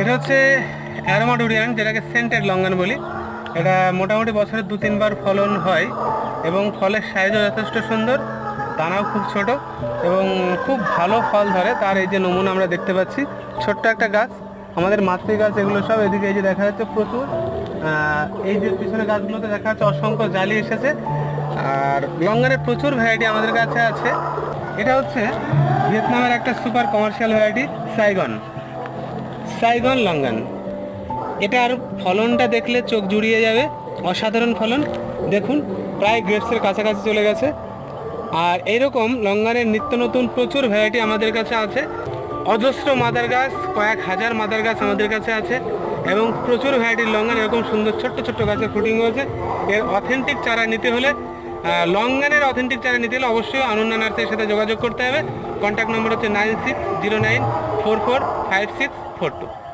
এটা হচ্ছে aroma durian, যেটাকে সেন্টেড লঙ্ঘন বলি। এটা মোটামুটি বছরে 2-3 বার ফলন হয় এবং ফলের সাইজও যথেষ্ট সুন্দর, দানাও খুব ছোট এবং খুব ভালো ফল ধরে। তার এই যে নমুনা আমরা দেখতে পাচ্ছি, ছোট্ট একটা গাছ, আমাদের মাতৃ গাছ এগুলো সব। এদিকে এই যে দেখা যাচ্ছে প্রচুর, এই যে পিছনে গাছগুলোতে দেখা যাচ্ছে অসংখ্য জালি এসেছে। আর লঙ্ঘনের প্রচুর ভ্যারাইটি আমাদের কাছে আছে। এটা হচ্ছে ভিয়েতনামের একটা super commercial variety, Saigon. Saigon লঙ্ঘন, এটার ফলনটা দেখলে চোখ জুড়িয়ে যাবে, অসাধারণ ফলন। দেখুন, প্রায় গ্রেপসের কাছাকাছি চলে গেছে। আর এইরকম লঙ্ঘনের নিত্য নতুন প্রচুর ভ্যারাইটি আমাদের কাছে আছে। অজস্র মাদার গাছ, কয়েক হাজার মাদার গাছ আমাদের কাছে আছে এবং প্রচুর ভ্যারাইটির লঙ্ঘন এরকম সুন্দর ছোট্ট ছোট্ট গাছে ফুটিং হয়েছে। এর অথেন্টিক চারা নিতে হলে, লঙ্ঘনের অথেন্টিক চারা নিতে হলে অবশ্যই আনন্দা নার্সারির সাথে যোগাযোগ করতে হবে। কন্ট্যাক্ট নম্বর হচ্ছে 9609445642।